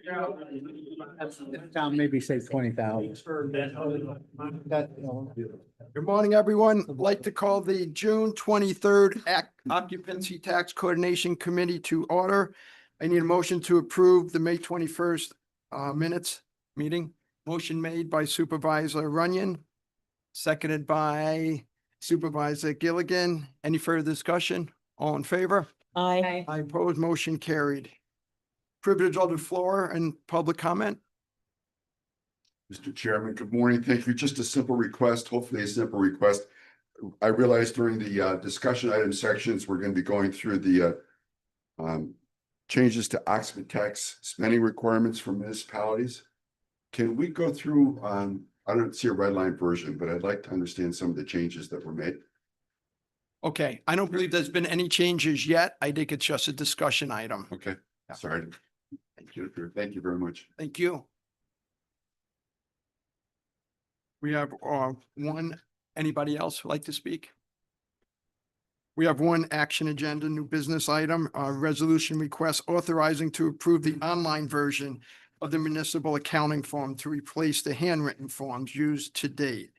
Town maybe say 20,000. Good morning, everyone. I'd like to call the June 23rd Occupancy Tax Coordination Committee to order. I need a motion to approve the May 21st minutes meeting. Motion made by Supervisor Runyon, seconded by Supervisor Gilligan. Any further discussion? All in favor? Aye. I oppose. Motion carried. Privilege of the floor and public comment. Mr. Chairman, good morning. Thank you. Just a simple request, hopefully a simple request. I realized during the discussion item sections, we're going to be going through the changes to occupancy tax spending requirements for municipalities. Can we go through, I don't see a red line version, but I'd like to understand some of the changes that were made. Okay, I don't believe there's been any changes yet. I think it's just a discussion item. Okay, sorry. Thank you. Thank you very much. Thank you. We have anybody else who'd like to speak? We have one action agenda, new business item, resolution request authorizing to approve the online version of the municipal accounting form to replace the handwritten forms used to date.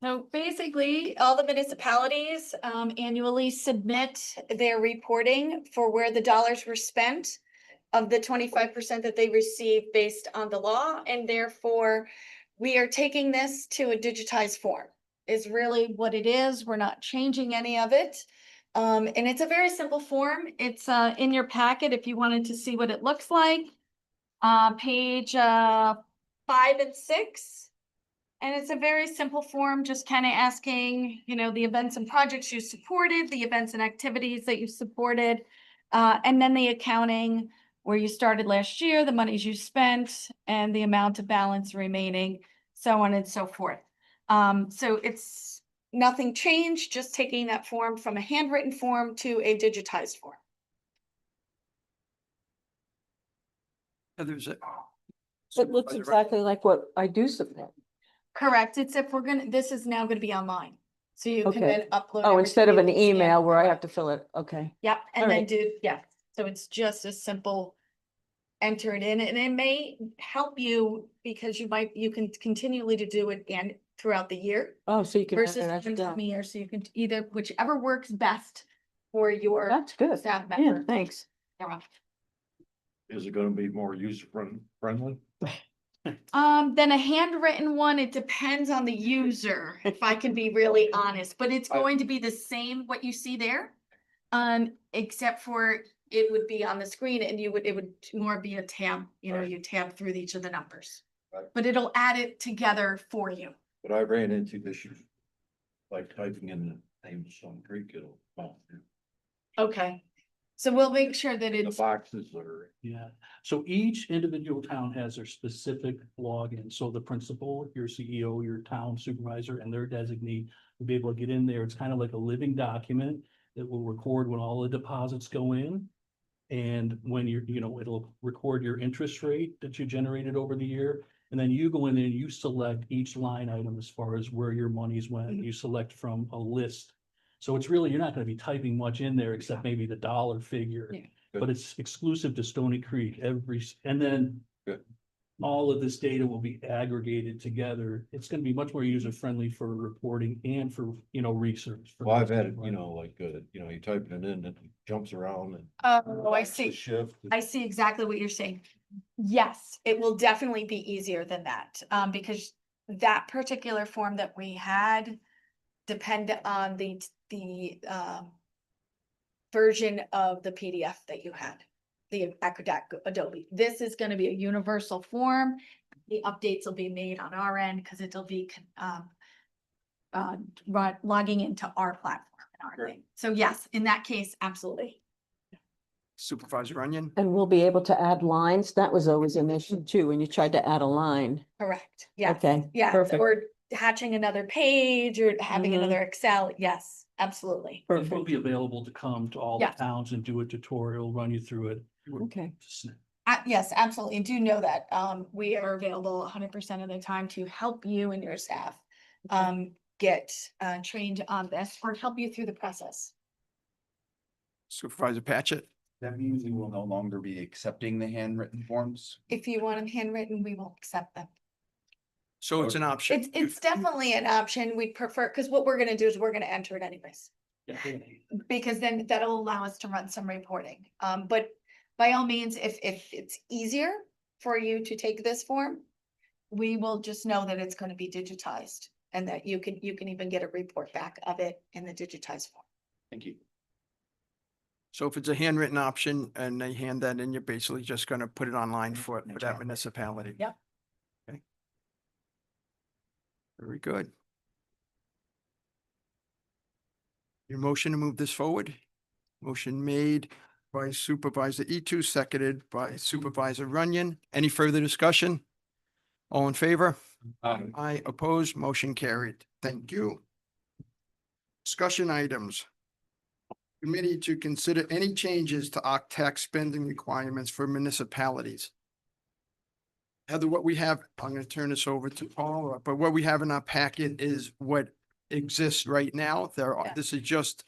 So basically, all the municipalities annually submit their reporting for where the dollars were spent of the 25% that they receive based on the law, and therefore we are taking this to a digitized form is really what it is. We're not changing any of it. And it's a very simple form. It's in your packet if you wanted to see what it looks like. Page 5 and 6. And it's a very simple form, just kind of asking, you know, the events and projects you supported, the events and activities that you supported, and then the accounting where you started last year, the monies you spent, and the amount of balance remaining, so on and so forth. So it's nothing changed, just taking that form from a handwritten form to a digitized form. There's a. It looks exactly like what I do submit. Correct, except this is now going to be online. So you can Okay. then upload. Oh, instead of an everything, scan email it. where I have to fill it. Okay. Yep, and All then right. so it's just a simple enter it in, and it may help you because you can continually to do it and throughout the year Oh, so you can. versus enter that one down. time a year. So you can whichever works best for your That's good. staff Yeah, member. thanks. Is it gonna be more user friendly? Then a handwritten one, it depends on the user, if I can be really honest, but it's going to be the same, what you see there. Except for it would be on the screen and it would more be a tab, you know, you tab through each of the numbers. Right. But it'll add it together for you. But I ran into issues like typing in the name of some Greek, it'll. Okay, so we'll make sure that The it's, boxes are. Yeah, so each individual town has their specific login. So the principal, your CEO, your town supervisor, and their designee will be able to get in there. It's kind of like a living document that will record when all the deposits go in. And when it'll record your interest rate that you generated over the year. And then you go in there and you select each line item as far as where your monies went. You select from a list. So it's really, you're not going to be typing much in there except maybe the dollar figure. Yeah. But it's exclusive to Stony Creek and then Good. all of this data will be aggregated together. It's going to be much more user friendly for reporting and for, research. Well, I've had it, you type it in and it jumps around and. oh, I the see. Shift. I see exactly what you're saying. Yes, it will definitely be easier than that, because that particular form that we had depended on the version of the PDF that you had, the Acrobat Adobe. This is going to be a universal form. The updates will be made on our end because it'll be logging into our platform and our thing. So yes, in that case, absolutely. Supervisor Runyon. And we'll be able to add lines. That was always an issue too, when you tried to add a line. Correct. Yes. Okay, Yeah. perfect. Or hatching another page or having Mhm. another Excel. Yes, absolutely. It will Perfect. be available to come to all the Yes. towns and do a tutorial, run you through it. Okay. Yes, absolutely. And do know that we are available 100% of the time to help you and your staff get trained on this or help you through the process. Supervisor Patchett. That means we will no longer be accepting the handwritten forms. If you want them handwritten, we will accept them. So it's an option. It's definitely an option. We'd prefer, because what we're gonna do is we're gonna enter it anyways. Yeah. Because then that'll allow us to run some reporting. But by all means, if it's easier for you to take this form, we will just know that it's gonna be digitized and that you can even get a report back of it in the digitized form. Thank you. So if it's a handwritten option and they hand that in, you're basically just gonna put it online for that Exactly. municipality. Yep. Okay. Very good. Your motion to move this forward? Motion made by Supervisor Etu, seconded by Supervisor Runyon. Any further discussion? All in favor? Aye, opposed, motion carried. Thank you. Discussion items. Committee to consider any changes to tax spending requirements for municipalities. Heather, what we have, I'm gonna turn this over to Paul, but what we have in our packet is what exists right now. Yeah. This is just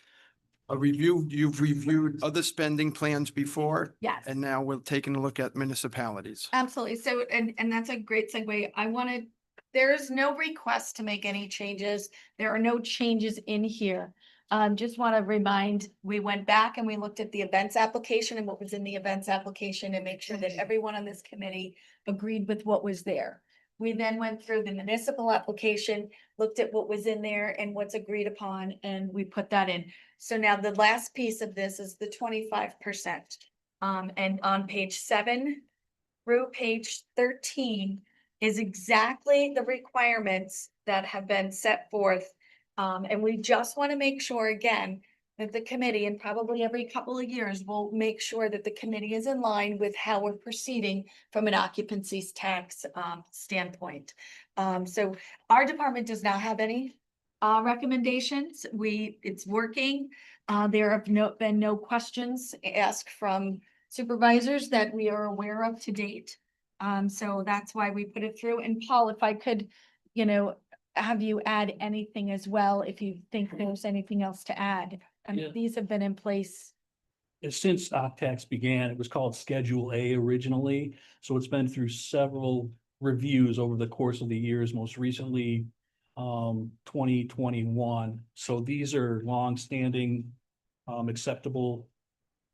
a review. You've reviewed other spending plans before, Yes. and now we're taking a look at municipalities. Absolutely. So, and that's a great segue. There is no request to make any changes. There are no changes in here. Just want to remind, we went back and we looked at the events application and what was in the events application and make sure that everyone on this committee agreed with what was there. We then went through the municipal application, looked at what was in there and what's agreed upon, and we put that in. So now the last piece of this is the 25%. And on page 7 through page 13 is exactly the requirements that have been set forth. And we just want to make sure again that the committee, and probably every couple of years, will make sure that the committee is in line with how we're proceeding from an occupancy tax standpoint. So our department does not have any recommendations. It's working. There have been no questions asked from supervisors that we are aware of to date. So that's why we put it through. And Paul, if I could, have you add anything as well, if you think there's anything else to add. Yeah. These have been in place. Since Octax began, it was called Schedule A originally, so it's been through several reviews over the course of the years, most recently 2021. So these are longstanding acceptable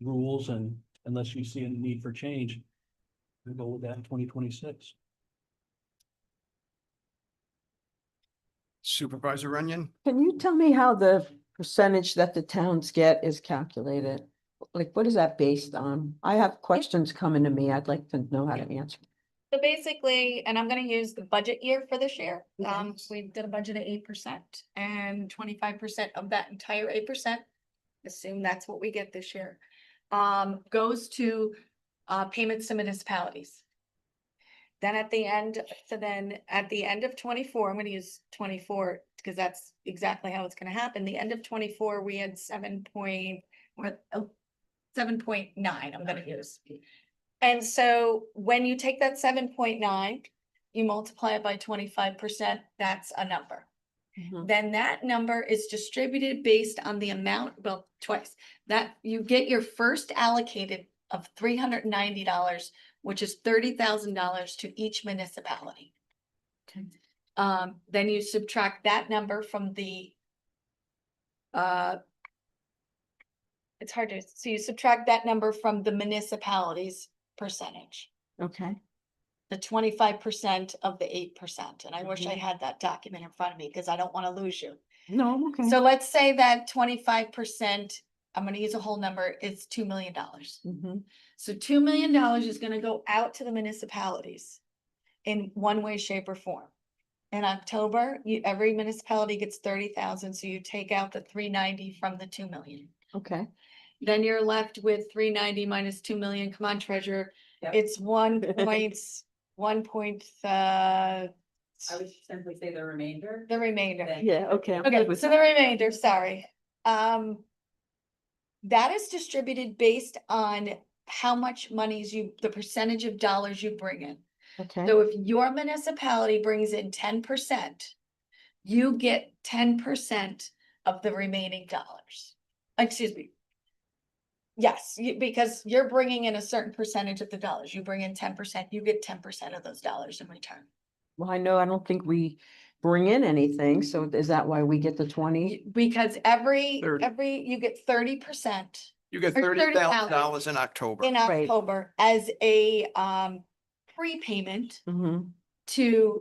rules, and unless you see a need for change, we'll go with that in 2026. Supervisor Runyon? Can you tell me how the percentage that the towns get is calculated? Like, what is that based on? I have questions coming to me. I'd like to know how to answer. So basically, and I'm gonna use the budget year for this year. Okay. We did a budget of 8% and 25% of that entire 8%. Assume that's what we get this year. Goes to payments to municipalities. Then at the end of 24, I'm gonna use 24 because that's exactly how it's gonna happen. The end of 24, we had 7.9, I'm gonna use. And so when you take that 7.9, you multiply it by 25%, that's a number. Mhm. Then that number is distributed based on the amount, well, twice, that you get your first allocated of $390, which is $30,000 to each municipality. Okay. Then you subtract that number from the it's hard to, so you subtract that number from the municipality's percentage, Okay, the 25% of the 8%. And I wish I Mhm. had that document in front of me because I don't want to lose you. no, I'm okay. So let's say that 25%, I'm gonna use a whole number, is $2 million. Mhm. So $2 million is gonna go out to the municipalities in one way, shape, or form. In October, every municipality gets 30,000, so you take out the 390 from the 2 million. Okay, Then you're left with 390 minus 2 million. Come on, treasurer. Yep. It's 1.1 I would simply say the remainder. the remainder. Thank yeah, okay. I'm good Okay, with so that. the remainder, sorry. That is distributed based on how much the percentage of dollars you bring in. Okay, So if your municipality brings in 10%, you get 10% of the remaining dollars. Excuse me. Yes, because you're bringing in a certain percentage of the dollars. You bring in 10%, you get 10% of those dollars in return. Well, I know, I don't think we bring in anything, so is that why we get the 20? Because 30. you get 30%. You get Or $30,000 in October. In Right. October as a prepayment Mm-hmm, to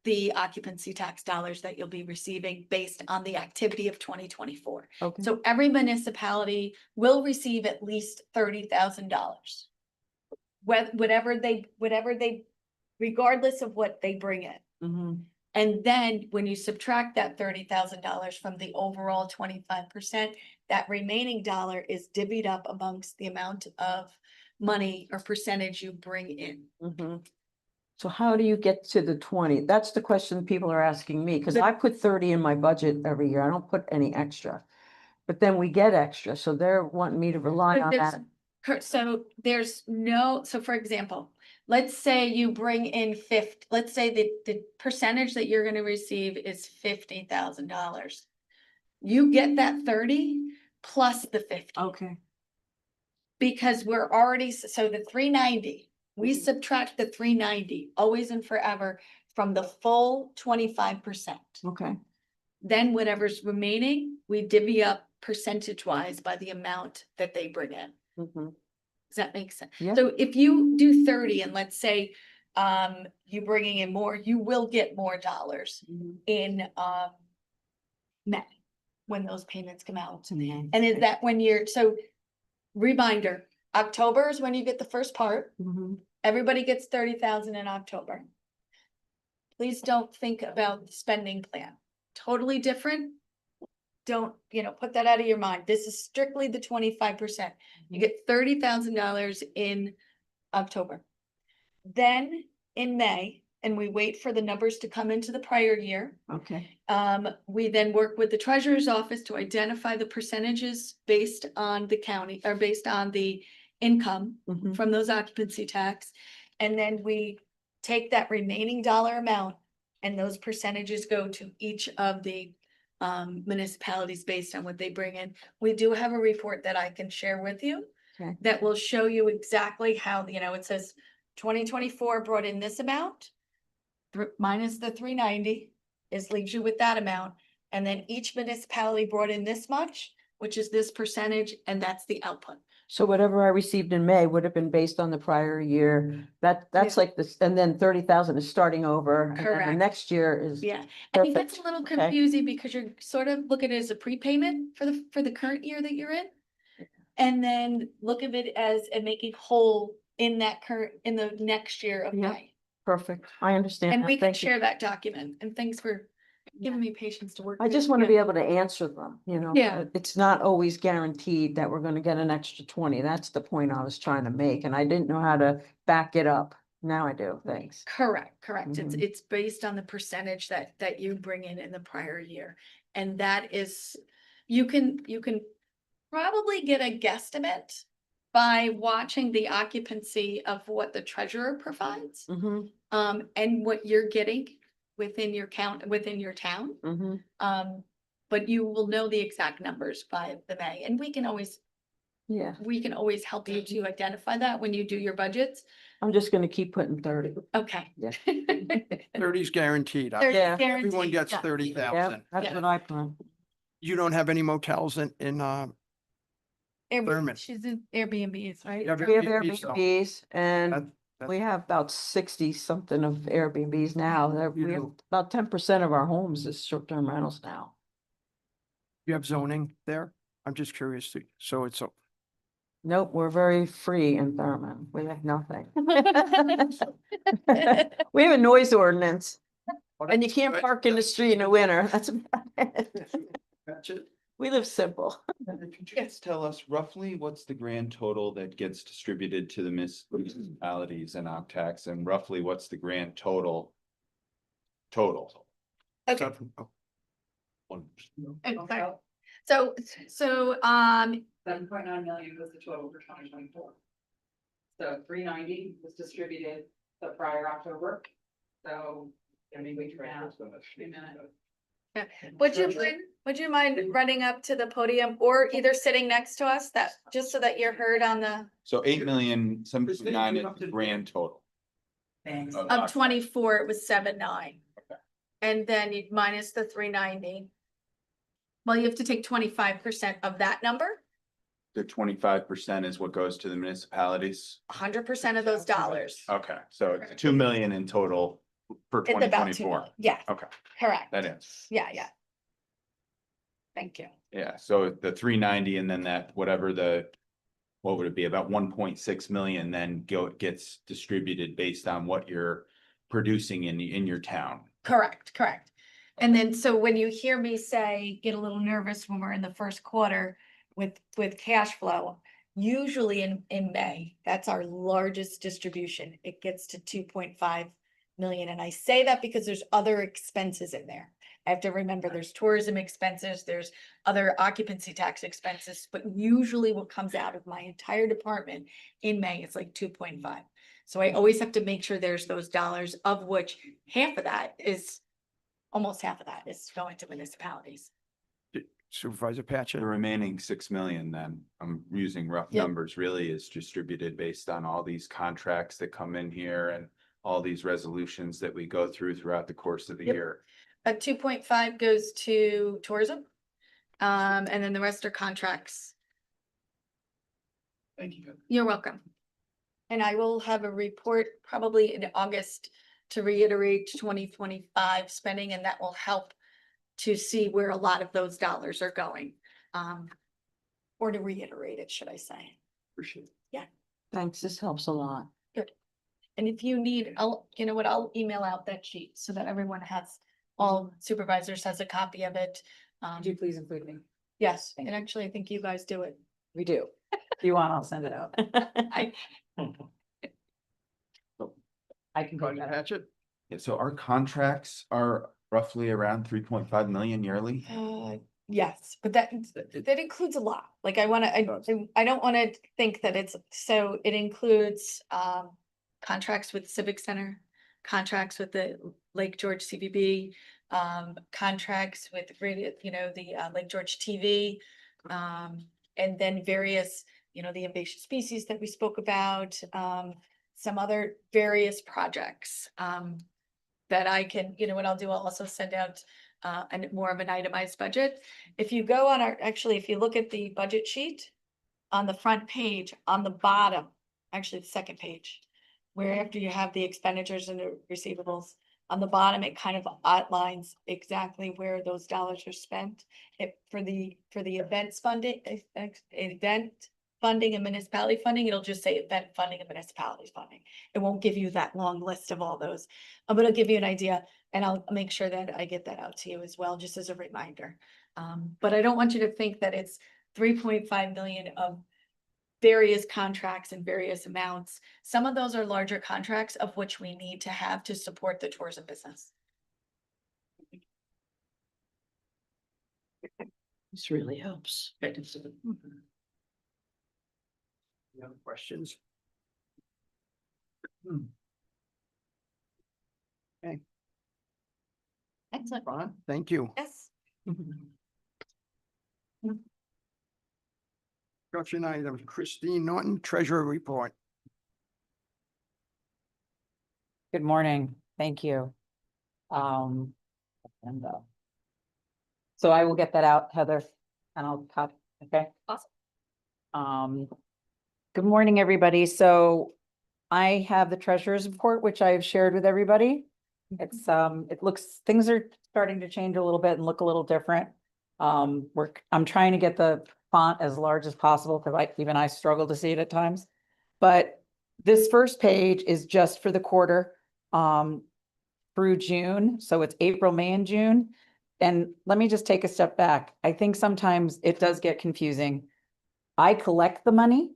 the occupancy tax dollars that you'll be receiving based on the activity of 2024. okay, So every municipality will receive at least $30,000. Whatever they, regardless of what they bring in. mm-hmm, And then when you subtract that $30,000 from the overall 25%, that remaining dollar is divvied up amongst the amount of money or percentage you bring in. mm-hmm. So how do you get to the 20? That's the question people are asking me, because I put 30 in my budget every year. I don't put any extra. But then we get extra, so they're wanting me to rely on that. So there's no, so for example, let's say you bring in 50, let's say the percentage that you're gonna receive is $50,000. You get that 30 plus the 50. Okay. Because we're already, so the 390, we Mhm. subtract the 390 always and forever from the full 25%. Okay, Then whatever's remaining, we divvy up percentage wise by the amount that they bring in. mm-hmm, Does that make sense? Yeah. So if you do 30 and let's say you bringing in more, you will get more dollars mm-hmm. in May when those payments come out. And And is that when you're, so reminder, October is when you get the first part. Mm-hmm, Everybody gets 30,000 in October. Please don't think about the spending plan. Totally different. Don't, put that out of your mind. This is strictly the 25%. You get $30,000 in October. Then in May, and we wait for the numbers to come into the prior year. okay, We then work with the treasurer's office to identify the percentages based on the county or based on the income mm-hmm, from those occupancy tax. And then we take that remaining dollar amount and those percentages go to each of the municipalities based on what they bring in. We do have a report that I can share with you okay, that will show you exactly how, it says 2024 brought in this amount minus the 390 leaves you with that amount. And then each municipality brought in this much, which is this percentage, and that's the output. so whatever I received in May would have been based on the prior year. That's Yeah. like this, and then 30,000 is starting over. And then Correct. the next year is. Yeah, I think that's a Perfect. little Okay. confusing because you're sort of looking at it as a prepayment for the current year that you're in. And then look at it as making whole in the next year of Yeah. May. Perfect, I understand. And that. we can Thank you. share that document, and thanks for giving me patience to work. I just want to be able to answer them, Yeah. It's not always guaranteed that we're gonna get an extra 20. That's the point I was trying to make, and I didn't know how to back it up. Now I do, thanks. Correct. Mhm. It's based on the percentage that you bring in the prior year. And that is, you can probably get a guesstimate by watching the occupancy of what the treasurer provides, Mm-hmm, and what you're getting within your town. mm-hmm, But you will know the exact numbers by the May, and we can always yeah, help you to identify that when you do your budgets. I'm just gonna keep putting 30. Okay. Yeah. 30 is guaranteed. 30 Yeah. Everyone guaranteed, gets yeah. 30,000. That's Yeah. what I put. You don't have any motels in Thurman. She's in Airbnbs, right? Yeah, We have Airbnb, so Airbnbs and that- we have about 60 something of Airbnbs now. We have You- about 10% of our homes is short-term rentals now. you have zoning there? I'm just curious. So it's, Nope, we're very free in Thurman. We have nothing. We have a noise ordinance and you can't park in the street in the winter. That's about it. We live simple. Could you just tell us roughly what's the grand total that gets distributed to the municipalities and OCTAX, and roughly what's the grand total? Okay. One- Okay. So, 7.9 million was the total for 2024. So 390 was distributed the prior October. So, I mean, we ran 3 minutes. Would you mind running up to the podium or either sitting next to us that, just so that you're heard on the, So 8,759 is the grand total. of 24, it was 7.9. Okay. And then you minus the 390. Well, you have to take 25% of that number, The 25% is what goes to the municipalities. 100% of those dollars. Okay, so it's 2 million in total for It's twenty about 2 twenty-four. million. Yeah, Okay, correct. that answers. Yeah, yeah. Thank you. Yeah, so the 390 and then that, whatever what would it be? About 1.6 million then gets distributed based on what you're producing in your town. Correct, correct. And then, so when you hear me say, get a little nervous when we're in the first quarter with cash flow, usually in May, that's our largest distribution. It gets to 2.5 million. And I say that because there's other expenses in there. I have to remember there's tourism expenses, there's other occupancy tax expenses, but usually what comes out of my entire department in May is like 2.5. So I always have to make sure there's those dollars, of which almost half of that is going to municipalities. Supervisor Patchett. The remaining 6 million then, I'm using rough Yep. numbers, really is distributed based on all these contracts that come in here and all these resolutions that we go through throughout the course of the Yep. year. 2.5 goes to tourism. And then the rest are contracts. Thank you. You're welcome. And I will have a report probably in August to reiterate 2025 spending, and that will help to see where a lot of those dollars are going. Or to reiterate it, should I say. Appreciate it. Thanks, this helps a lot. And if you need, I'll email out that sheet so that everyone has, all supervisors has a copy of it. Could you please include me? Yes, Thank and actually, I think you guys do it. We do. If you want, I'll send it out. I, I can go Supervisor that. Patchett. Yeah, so our contracts are roughly around 3.5 million yearly. yes, but that includes a lot. Like I don't wanna think that it includes, contracts with Civic Center, contracts with the Lake George CVB, contracts with radio, the Lake George TV, and then various, the invasive species that we spoke about, some other various projects, that I can, what I'll do, I'll also send out more of an itemized budget. If you go on if you look at the budget sheet on the front page, on the bottom, actually the second page, where after you have the expenditures and the receivables, on the bottom, it kind of outlines exactly where those dollars are spent. For the events funding, event funding and municipality funding, it'll just say event funding and municipalities funding. It won't give you that long list of all those, but it'll give you an idea, and I'll make sure that I get that out to you as well, just as a reminder. But I don't want you to think that it's 3.5 million of various contracts and various amounts. Some of those are larger contracts of which we need to have to support the tourism business. This really helps. Any other questions? Excellent. Ron, thank you. Yes. Discussion item, Christine Norton, Treasurer Report. Good morning. Thank you. And, so I will get that out, Heather, and I'll pop, okay? Awesome. Good morning, everybody. So I have the treasurer's report, which I have shared with everybody. It's, things are starting to change a little bit and look a little different. I'm trying to get the font as large as possible because even I struggle to see it at times. But this first page is just for the quarter through June. So it's April, May, and June. And let me just take a step back. I think sometimes it does get confusing. I collect the money.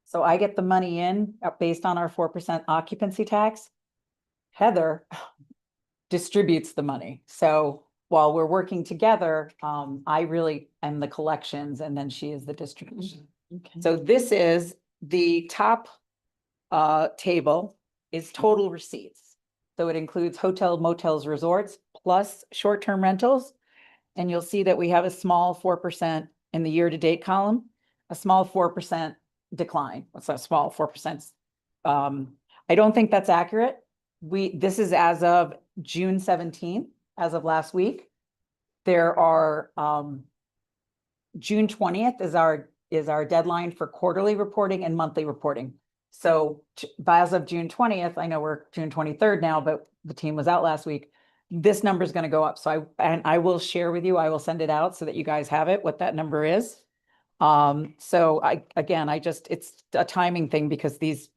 So I get the money in based on our 4% occupancy tax. Heather distributes the money. So while we're working together, I really am the collections and then she is the distribution. Okay. So this is the top table is total receipts. So it includes hotel, motels, resorts, plus short-term rentals. and you'll see that we have a small 4% in the year-to-date column, a small 4% decline. What's a small 4%? I don't think that's accurate. This is as of June 17th, as of last week. There are, June 20th is our deadline for quarterly reporting and monthly reporting. So as of June 20th, I know we're June 23rd now, but the team was out last week. This number is going to go up. So I will share with you, I will send it out so that you guys have it, what that number is. So it's a timing thing because these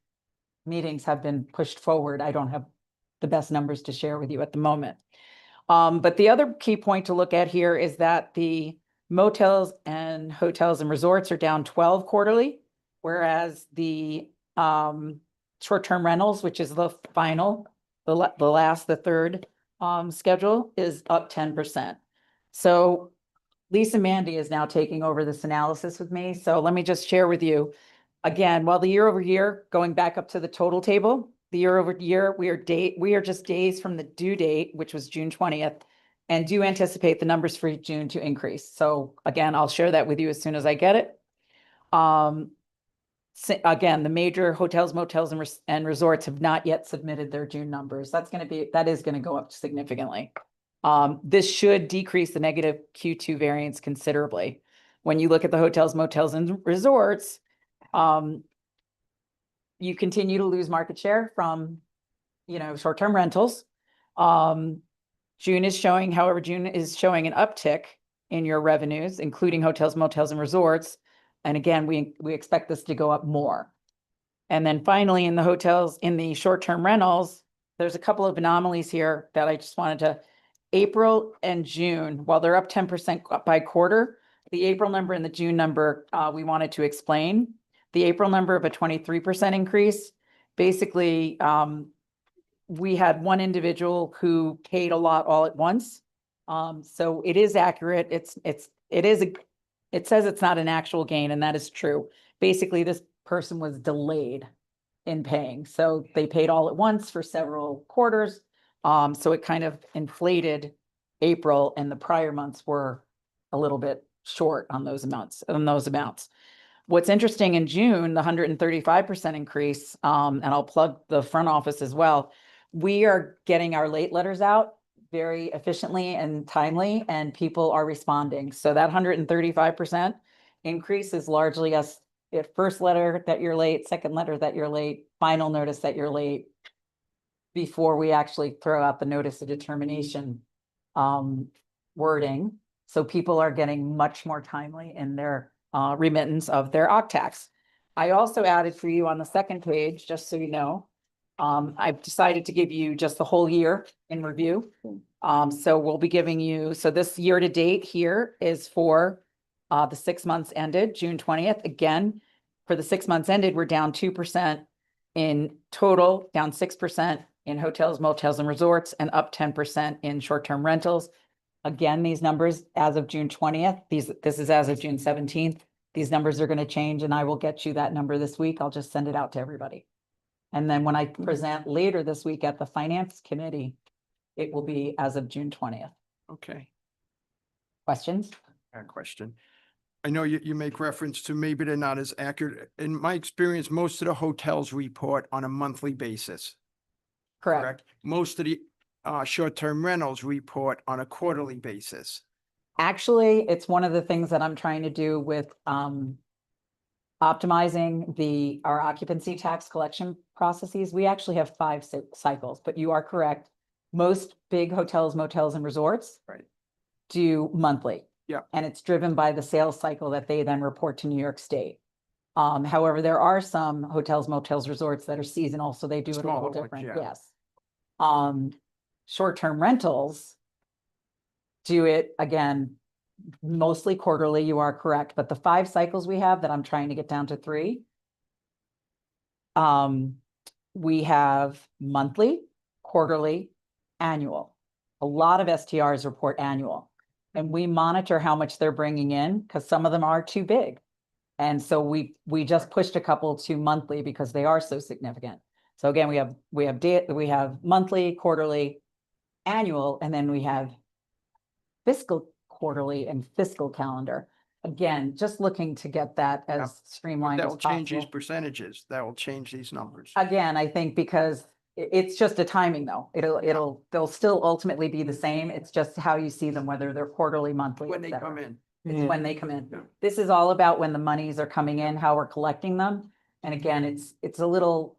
meetings have been pushed forward. I don't have the best numbers to share with you at the moment. But the other key point to look at here is that the motels and hotels and resorts are down 12 quarterly, whereas the short-term rentals, which is the final, the third schedule is up 10%. So Lisa Mandy is now taking over this analysis with me. So let me just share with you. Again, while the year over year, going back up to the total table, the year over year, we are just days from the due date, which was June 20th, and do anticipate the numbers for June to increase. So again, I'll share that with you as soon as I get it. Again, the major hotels, motels, and resorts have not yet submitted their June numbers. That is going to go up significantly. This should decrease the negative Q2 variance considerably. When you look at the hotels, motels, and resorts, you continue to lose market share from, short-term rentals. June is showing an uptick in your revenues, including hotels, motels, and resorts. And again, we expect this to go up more. And then finally, in the hotels, in the short-term rentals, there's a couple of anomalies here that I just wanted to. April and June, while they're up 10% by quarter, the April number and the June number, we wanted to explain. The April number of a 23% increase, basically, we had one individual who paid a lot all at once. So it is accurate. It says it's not an actual gain, and that is true. Basically, this person was delayed in paying. So they paid all at once for several quarters. So it kind of inflated April, and the prior months were a little bit short on those amounts. What's interesting in June, the 135% increase, and I'll plug the front office as well. We are getting our late letters out very efficiently and timely, and people are responding. So that 135% increase is largely us, first letter that you're late, second letter that you're late, final notice that you're late, before we actually throw out the notice of determination wording. So people are getting much more timely in their remittance of their OCTAX. I also added for you on the second page, just so you know, I've decided to give you just the whole year in review. So we'll be giving you, so this year to date here is for the 6 months ended June 20th. Again, for the 6 months ended, we're down 2% in total, down 6% in hotels, motels, and resorts, and up 10% in short-term rentals. Again, these numbers as of June 20th, this is as of June 17th. These numbers are going to change, and I will get you that number this week. I'll just send it out to everybody. And then when I present later this week at the finance committee, it will be as of June 20th. Okay, Questions? question. I know you make reference to maybe they're not as accurate. In my experience, most of the hotels report on a monthly basis. Correct. Most of the short-term rentals report on a quarterly basis. Actually, it's one of the things that I'm trying to do with optimizing our occupancy tax collection processes. We actually have 5 cycles, but you are correct. Most big hotels, motels, and resorts do monthly. Yeah. And it's driven by the sales cycle that they then report to New York State. However, there are some hotels, motels, resorts that are seasonal, so they do it a Smaller little ones, different. yeah. Yes. Short-term rentals do it again, mostly quarterly. You are correct, but the 5 cycles we have that I'm trying to get down to 3. We have monthly, quarterly, annual. A lot of STRs report annual, and we monitor how much they're bringing in because some of them are too big. And so we just pushed a couple to monthly because they are so significant. So again, we have monthly, quarterly, annual, and then we have fiscal quarterly and fiscal calendar. Again, just looking to get that Yeah. as streamlined That as will change these possible. percentages. That will change these numbers. Again, I think because it's just a timing though. They'll still ultimately be the same. It's just how you see them, whether they're quarterly, monthly. When et they cetera. come in. It's when they come in. Yeah. This is all about when the monies are coming in, how we're collecting them. And again, it's a little,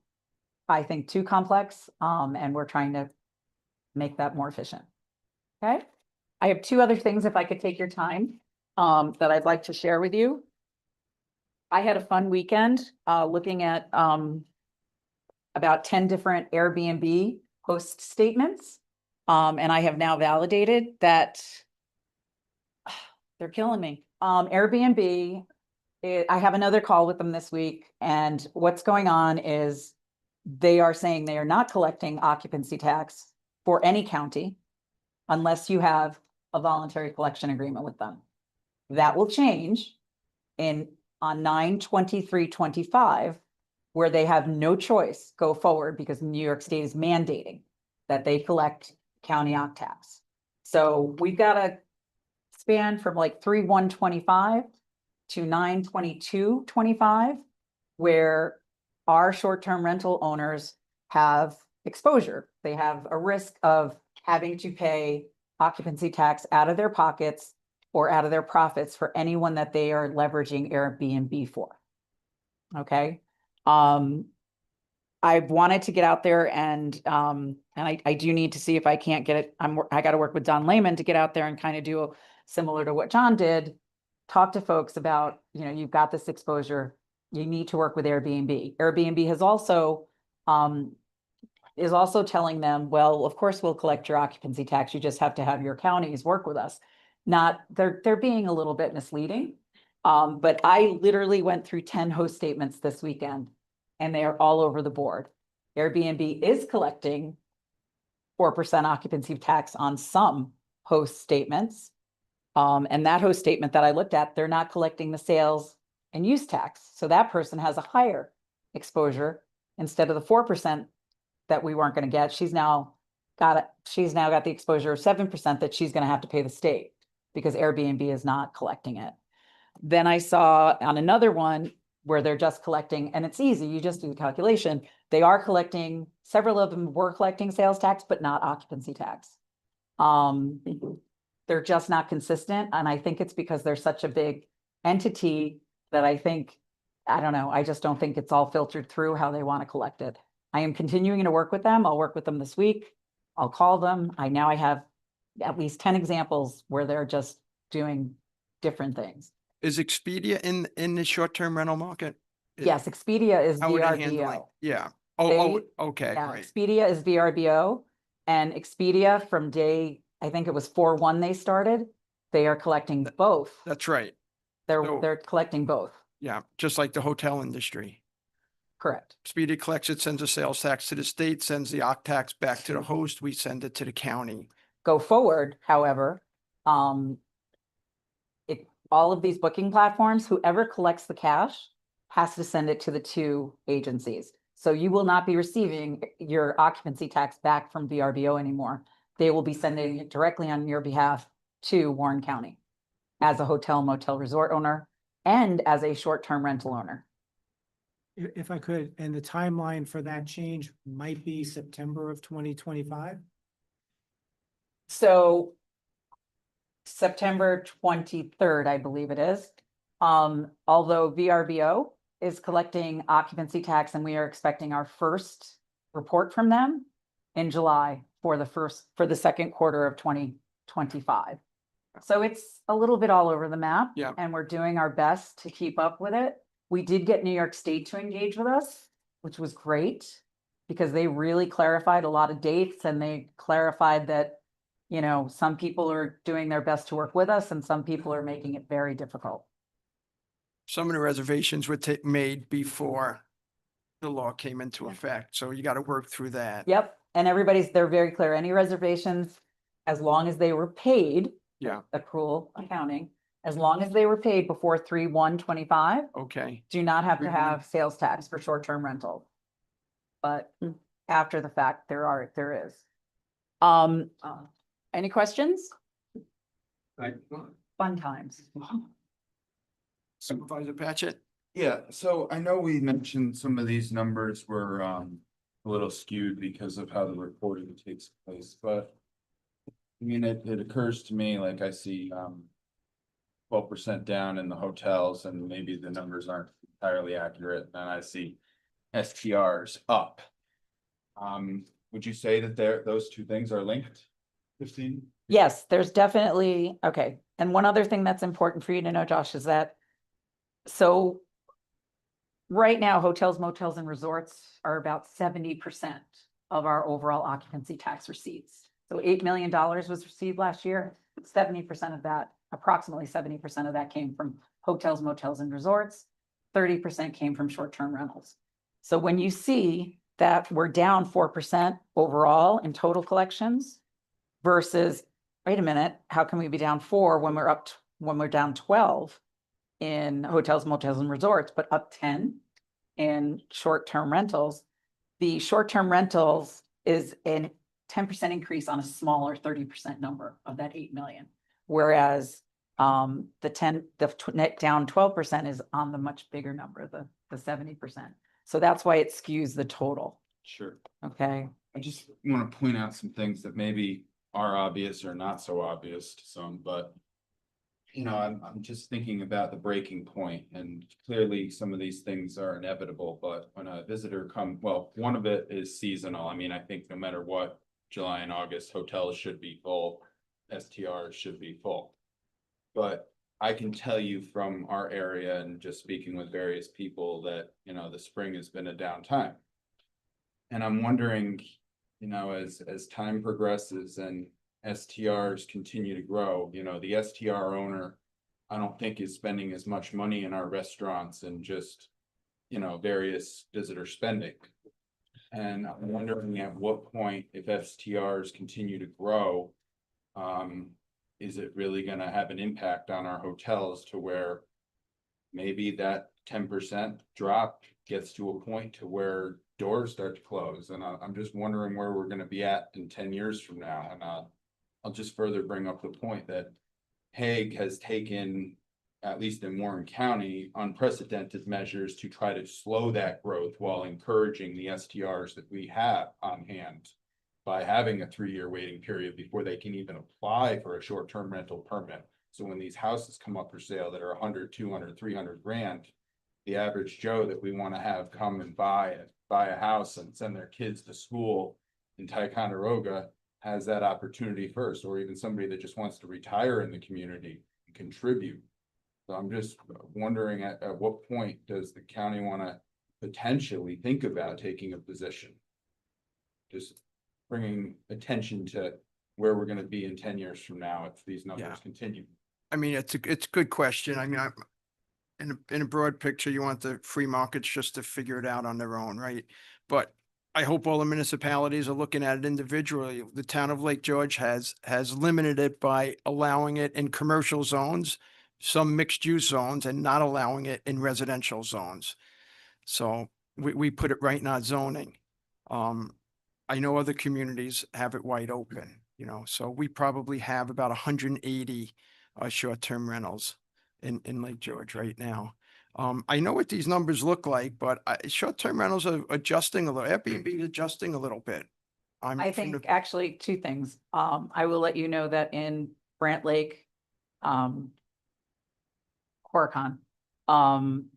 I think, too complex, and we're trying to make that more efficient. Okay? I have two other things, if I could take your time, that I'd like to share with you. I had a fun weekend, looking at, about 10 different Airbnb host statements. And I have now validated that they're killing me. Airbnb, I have another call with them this week, and what's going on is they are saying they are not collecting occupancy tax for any county unless you have a voluntary collection agreement with them. That will change on 9/23/25, where they have no choice go forward because New York State is mandating that they collect county occ tax. So we've got a span from like 3/1/25 to 9/22/25, where our short-term rental owners have exposure. They have a risk of having to pay occupancy tax out of their pockets or out of their profits for anyone that they are leveraging Airbnb for. Okay. I've wanted to get out there and I do need to see if I can't get it. I got to work with Don Lehman to get out there and kind of do similar to what John did. Talk to folks about, you've got this exposure. You need to work with Airbnb. Airbnb has also is also telling them, well, of course we'll collect your occupancy tax. You just have to have your counties work with us. They're being a little bit misleading. But I literally went through 10 host statements this weekend, and they are all over the board. Airbnb is collecting 4% occupancy tax on some host statements. And that host statement that I looked at, they're not collecting the sales and use tax. So that person has a higher exposure instead of the 4% that we weren't going to get. She's now got the exposure of 7% that she's going to have to pay the state because Airbnb is not collecting it. Then I saw on another one where they're just collecting, and it's easy, you just do the calculation. They are collecting, several of them were collecting sales tax, but not occupancy tax. They're just not consistent. And I think it's because they're such a big entity that I don't know, I just don't think it's all filtered through how they want to collect it. I am continuing to work with them. I'll work with them this week. I'll call them. I have at least 10 examples where they're just doing different things. Is Expedia in the short-term rental market? Yes, Expedia is How are they handling? VRBO. Yeah. They- Okay, Yeah, great. Expedia is VRBO, and Expedia from I think it was 4/1 they started. They are collecting both. That's right. so- They're collecting both. Yeah, just like the hotel industry. Correct. Expedia collects it, sends a sales tax to the state, sends the occ tax back to the host. We send it to the county. Go forward, however, all of these booking platforms, whoever collects the cash has to send it to the two agencies. So you will not be receiving your occupancy tax back from VRBO anymore. They will be sending it directly on your behalf to Warren County as a hotel motel resort owner and as a short-term rental owner. If I could, and the timeline for that change might be September of 2025. So September 23rd, I believe it is. Although VRBO is collecting occupancy tax and we are expecting our first report from them in July for the second quarter of 2025. So it's a little bit all over the map. Yeah. And we're doing our best to keep up with it. We did get New York State to engage with us, which was great because they really clarified a lot of dates and they clarified that, some people are doing their best to work with us and some people are making it very difficult. Some of the reservations were made before the law came into effect. So you got to work through that. Yep. And they're very clear. Any reservations, as long as they were paid, Yeah. accrual accounting, as long as they were paid before 3/1/25, Okay. do not have to 3/1. have sales tax for short-term rental. But after the fact, there is. Any questions? Fun times. Supervisor Patchit? Yeah, so I know we mentioned some of these numbers were a little skewed because of how the reporting takes place, but. I mean, it occurs to me, like I see 12% down in the hotels and maybe the numbers aren't entirely accurate, and I see STRs up. Would you say that those two things are linked, Christine? Yes, there's definitely, okay. And one other thing that's important for you to know, Josh, is that, so right now, hotels, motels, and resorts are about 70% of our overall occupancy tax receipts. So $8 million was received last year. 70% of that, approximately 70% of that came from hotels, motels, and resorts. 30% came from short-term rentals. So when you see that we're down 4% overall in total collections versus, wait a minute, how can we be down 4 when we're down 12 in hotels, motels, and resorts, but up 10 in short-term rentals? The short-term rentals is an 10% increase on a smaller 30% number of that 8 million. Whereas net down 12% is on the much bigger number, the 70%. So that's why it skews the total. Sure. Okay. I just want to point out some things that maybe are obvious or not so obvious to some, but. You know, I'm just thinking about the breaking point, and clearly some of these things are inevitable, but when a visitor well, one of it is seasonal. I mean, I think no matter what, July and August, hotels should be full, STRs should be full. But I can tell you from our area and just speaking with various people that, you know, the spring has been a downtime. And I'm wondering, you know, as time progresses and STRs continue to grow, you know, the STR owner, I don't think is spending as much money in our restaurants and just, you know, various visitor spending. And I'm wondering at what point, if STRs continue to grow, is it really going to have an impact on our hotels to where maybe that 10% drop gets to a point to where doors start to close? And I'm just wondering where we're going to be at in 10 years from now. And I'll just further bring up the point that Hague has taken, at least in Warren County, unprecedented measures to try to slow that growth while encouraging the STRs that we have on hand by having a 3-year waiting period before they can even apply for a short-term rental permit. So when these houses come up for sale that are 100, 200, 300 grand, the average Joe that we want to have come and buy a house and send their kids to school in Ticonderoga has that opportunity first, or even somebody that just wants to retire in the community and contribute. So I'm just wondering at what point does the county want to potentially think about taking a position? Just bringing attention to where we're going to be in 10 years from now if these numbers continue. I mean, it's a good question. I mean, in a broad picture, you want the free markets just to figure it out on their own, right? But I hope all the municipalities are looking at it individually. The town of Lake George has limited it by allowing it in commercial zones, some mixed use zones, and not allowing it in residential zones. So we put it right in our zoning. I know other communities have it wide open, you know, so we probably have about 180 short-term rentals in Lake George right now. I know what these numbers look like, but short-term rentals are adjusting a little, Airbnb is adjusting a little bit. I think actually 2 things. I will let you know that in Brant Lake, Horicon,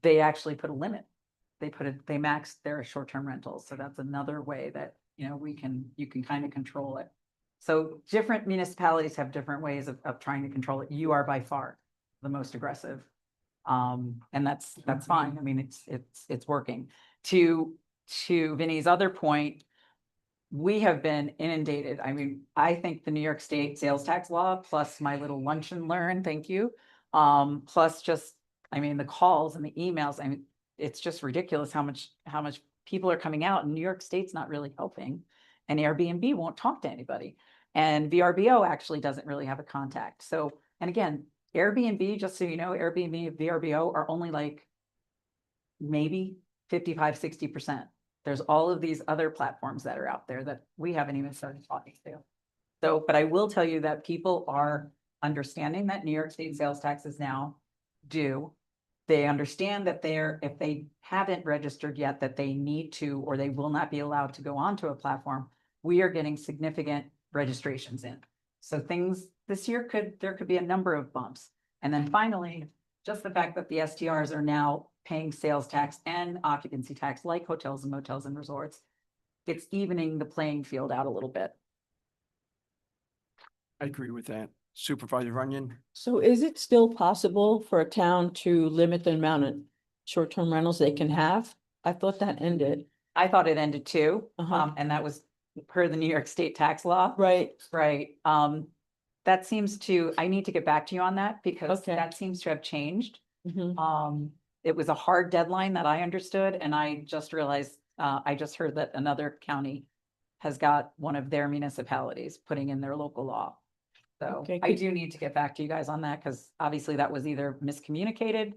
they actually put a limit. They maxed their short-term rentals. So that's another way that, you know, you can kind of control it. So different municipalities have different ways of trying to control it. You are by far the most aggressive. And that's fine. I mean, it's working. To Vinny's other point, we have been inundated. I mean, I think the New York State sales tax law, plus my little lunch and learn, thank you. Plus just, I mean, the calls and the emails, I mean, it's just ridiculous how much people are coming out, and New York State's not really helping, and Airbnb won't talk to anybody. And VRBO actually doesn't really have a contact. So, and again, Airbnb, just so you know, Airbnb and VRBO are only like maybe 55, 60%. There's all of these other platforms that are out there that we haven't even started talking to. So, but I will tell you that people are understanding that New York State sales tax is now due. They understand that if they haven't registered yet, that they need to, or they will not be allowed to go onto a platform. We are getting significant registrations in. So things this year there could be a number of bumps. And then finally, just the fact that the STRs are now paying sales tax and occupancy tax like hotels and motels and resorts. It's evening the playing field out a little bit. I agree with that. Supervisor Runyon? So is it still possible for a town to limit the amount of short-term rentals they can have? I thought that ended. I thought it ended too, Uh-huh. and that was per the New York State tax law. Right. Right, that seems to, I need to get back to you on that because Okay. that seems to have changed. Mhm. It was a hard deadline that I understood, and I just realized, I just heard that another county has got one of their municipalities putting in their local law. So Okay, I could- do need to get back to you guys on that, because obviously that was either miscommunicated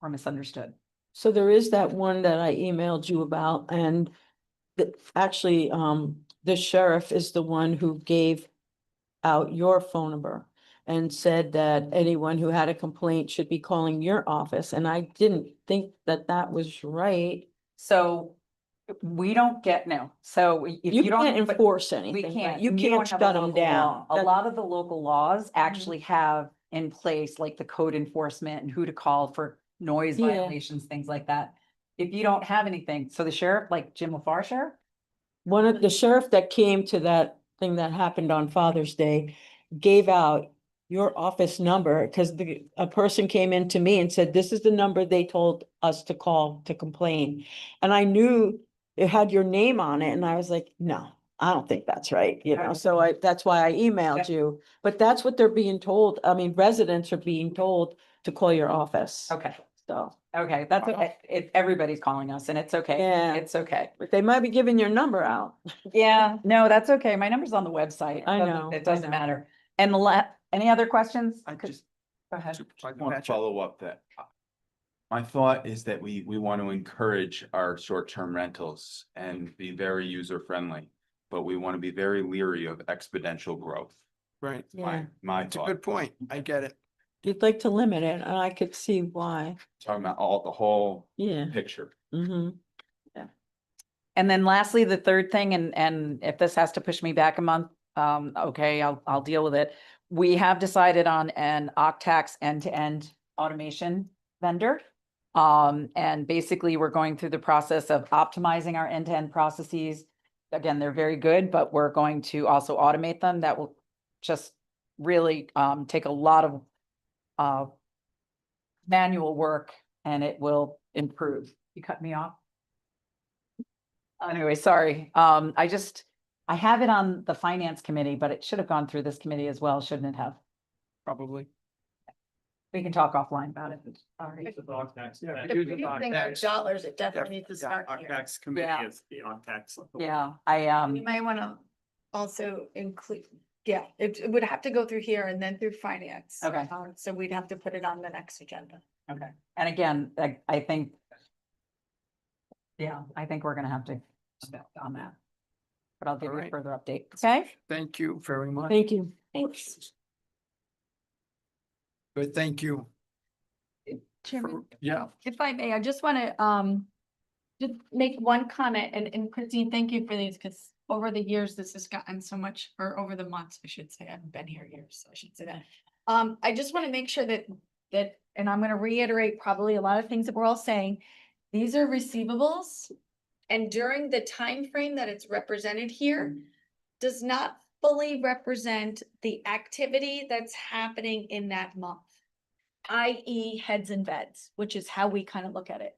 or misunderstood. So there is that one that I emailed you about, and actually, the sheriff is the one who gave out your phone number and said that anyone who had a complaint should be calling your office, and I didn't think that that was right. So we don't get, no, so if You you don't. can't but enforce We anything, can't. right? You and can't don't have a shut them local down. law. A lot of the local laws actually have in place like the code enforcement and who to call for noise Yeah. violations, things like that. If you don't have anything, so the sheriff, like Jim LaFar sheriff, One of the sheriff that came to that thing that happened on Father's Day gave out your office number, because a person came in to me and said, this is the number they told us to call to complain. And I knew it had your name on it, and I was like, no, I don't think that's right, you know, so that's why I emailed you. But that's what they're being told. I mean, residents are being told to call your office. okay, So, okay, that's okay. Everybody's calling us and it's okay. Yeah. It's okay. but they might be giving your number out. Yeah, no, that's okay. My number's on the website. I Doesn't- know, It I doesn't know. matter. And any other questions? I Could- just- Go ahead. Supervisor Want to Patchak? follow up that. My thought is that we want to encourage our short-term rentals and be very user-friendly, but we want to be very leery of exponential growth. Right. Yeah, My It's a thought, good point. I get it. you'd like to limit it, and I could see why. talking about the whole Yeah. picture. Mm-hmm. And then lastly, the third thing, and if this has to push me back a month, okay, I'll deal with it. We have decided on an Octax end-to-end automation vendor. And basically, we're going through the process of optimizing our end-to-end processes. Again, they're very good, but we're going to also automate them. That will just really take a lot of manual work, and it will improve. You cut me off? Anyway, sorry. I have it on the finance committee, but it should have gone through this committee as well, shouldn't it have? Probably. We can talk offline about it. All right. The dog tax. Yeah. If we're using our dollars, it definitely needs to start here. Tax Yeah. committee is the on tax. Yeah, You might want to also include, yeah, it would have to go through here and then through finance. Okay. So we'd have to put it on the next agenda. okay. And again, I think. Yeah, I think we're gonna have to step on that. But I'll give you a Alright. further update, okay? Thank you very much. Thank you. Thanks. Good, thank you. Chairman, Yeah, if I may, I just want to just make one comment, and Christine, thank you for these, because over the years, this has gotten so much, or over the months, I should say, I haven't been here years, so I should say that. I just want to make sure that, and I'm going to reiterate probably a lot of things that we're all saying, these are receivables. And during the time frame that it's represented here, does not fully represent the activity that's happening in that month. I.e. heads and beds, which is how we kind of look at it.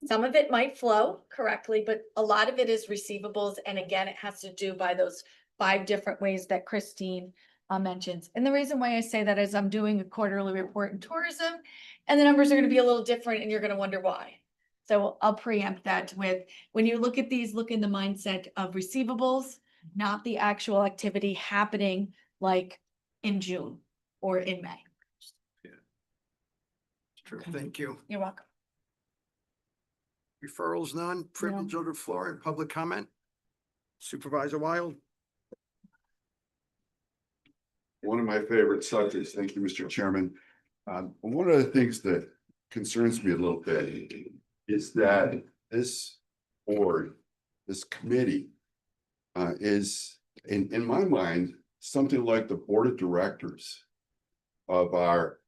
Some of it might flow correctly, but a lot of it is receivables. And again, it has to do by those 5 different ways that Christine mentions. And the reason why I say that is I'm doing a quarterly report in tourism, and the numbers are going to be a little different, and you're going to wonder why. So I'll preempt that with, when you look at these, look in the mindset of receivables, not the actual activity happening like in June or in May. true. Thank you. You're welcome. Referrals none, privilege of the floor and public comment. Supervisor Wild? One of my favorite subjects. Thank you, Mr. Chairman. One of the things that concerns me a little bit is that this board, this committee, is in my mind, something like the board of directors of our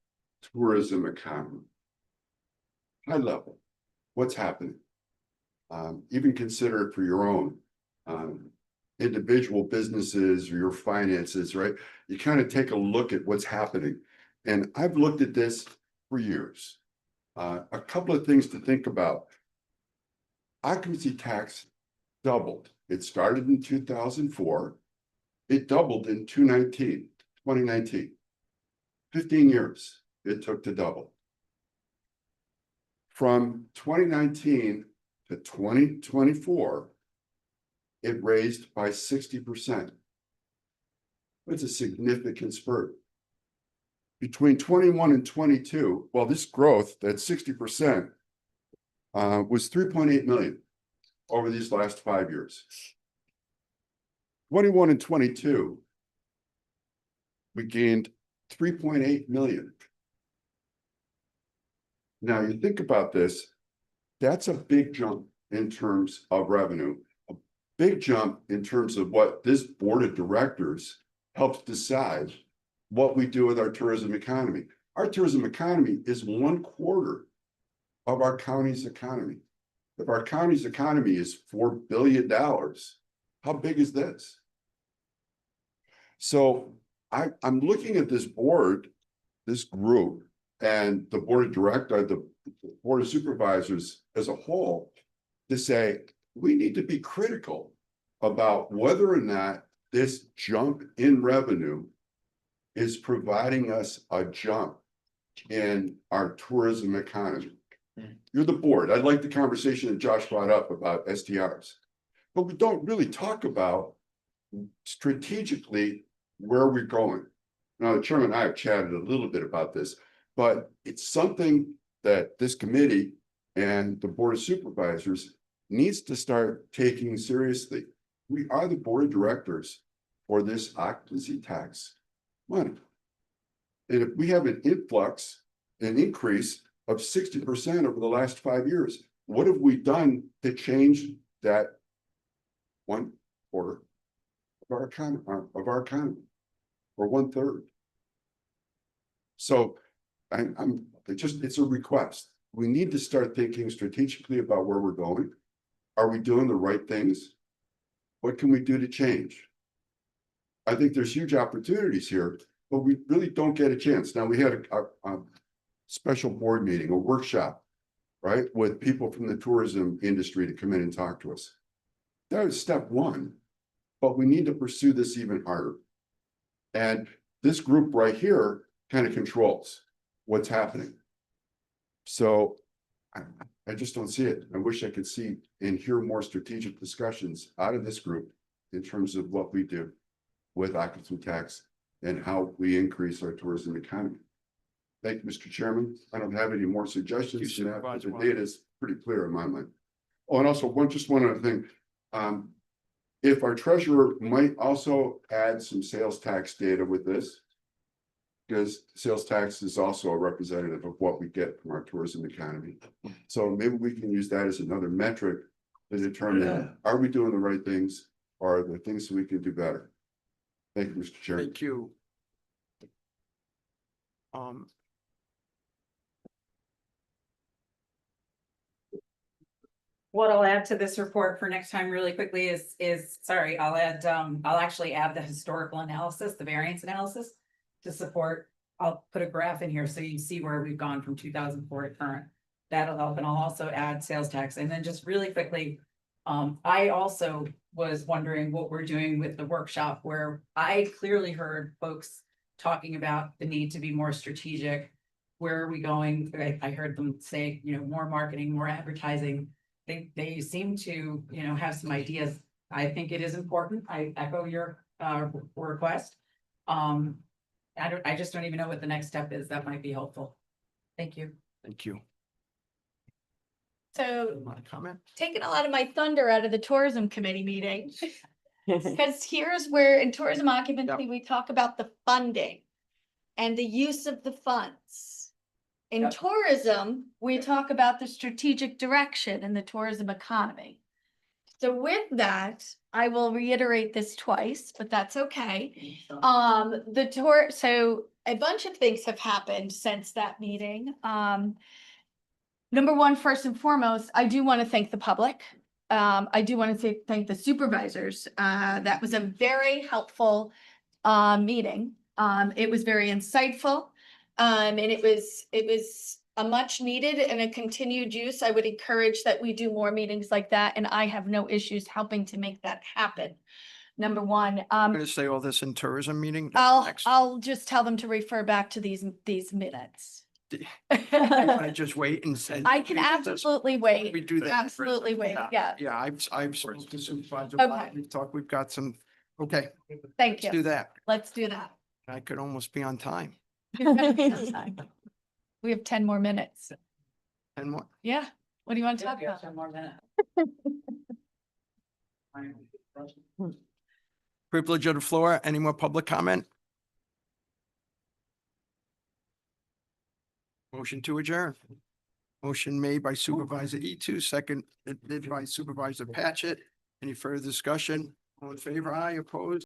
tourism economy. High level, what's happening? Even consider it for your own individual businesses or your finances, right? You kind of take a look at what's happening. And I've looked at this for years. A couple of things to think about. Occupancy tax doubled. It started in 2004. It doubled in 2019. 15 years it took to double. From 2019 to 2024, it raised by 60%. It's a significant spurt. Between 21 and 22, well, this growth, that 60%, was 3.8 million over these last 5 years. 21 and 22, we gained 3.8 million. Now you think about this, that's a big jump in terms of revenue, a big jump in terms of what this board of directors helps decide what we do with our tourism economy. Our tourism economy is 1/4 of our county's economy. If our county's economy is $4 billion, how big is this? So I'm looking at this board, this group, and the board of directors, the board of supervisors as a whole, to say, we need to be critical about whether or not this jump in revenue is providing us a jump in our tourism economy. You're the board. I like the conversation that Josh brought up about STRs, but we don't really talk about strategically where we're going. Now, the chairman and I have chatted a little bit about this, but it's something that this committee and the board of supervisors needs to start taking seriously. We are the board of directors for this occupancy tax money. And if we have an influx, an increase of 60% over the last 5 years, what have we done to change that 1/4 of our economy, or 1/3? So it's a request. We need to start thinking strategically about where we're going. Are we doing the right things? What can we do to change? I think there's huge opportunities here, but we really don't get a chance. Now, we had a special board meeting, a workshop, right, with people from the tourism industry to come in and talk to us. That was step one, but we need to pursue this even harder. And this group right here kind of controls what's happening. So I just don't see it. I wish I could see and hear more strategic discussions out of this group in terms of what we do with occupancy tax and how we increase our tourism economy. Thank you, Mr. Chairman. I don't have any more suggestions. The data is pretty clear in my mind. Oh, and also one other thing. If our treasurer might also add some sales tax data with this, because sales tax is also a representative of what we get from our tourism economy. So maybe we can use that as another metric to determine, are we doing the right things, or are there things that we can do better? Thank you, Mr. Chairman. Thank you. What I'll add to this report for next time really quickly is, sorry, I'll actually add the historical analysis, the variance analysis to support. I'll put a graph in here so you can see where we've gone from 2004 to current. That'll help. And I'll also add sales tax. And then just really quickly, I also was wondering what we're doing with the workshop, where I clearly heard folks talking about the need to be more strategic. Where are we going? I heard them say, more marketing, more advertising. They seem to, have some ideas. I think it is important. I echo your request. I just don't even know what the next step is. That might be helpful. Thank you. Thank you. So Want to comment? taking a lot of my thunder out of the tourism committee meeting. Because here's where in tourism occupancy, we talk about the funding and the use of the funds. In Yep. tourism, we talk about the strategic direction in the tourism economy. So with that, I will reiterate this twice, but that's okay. So a bunch of things have happened since that meeting. Number one, first and foremost, I do want to thank the public. I do want to thank the supervisors. That was a very helpful meeting. It was very insightful. And it was a much needed and a continued use. I would encourage that we do more meetings like that, and I have no issues helping to make that happen. Number one, I'm gonna say all this in tourism meeting. next. I'll just tell them to refer back to these minutes. I just wait and say. I can absolutely wait. We do that. Absolutely wait, yeah. Yeah, I've spoken to Supervisor. Okay. We've talked, we've got some, okay, Thank let's do you. that. Let's do that. I could almost be on time. We have 10 more minutes. And what? Yeah. What do you want to talk about? Privilege of the floor. Any more public comment? Motion to adjourn. Motion made by Supervisor E2, second by Supervisor Patchett. Any further discussion? All in favor? Aye, opposed?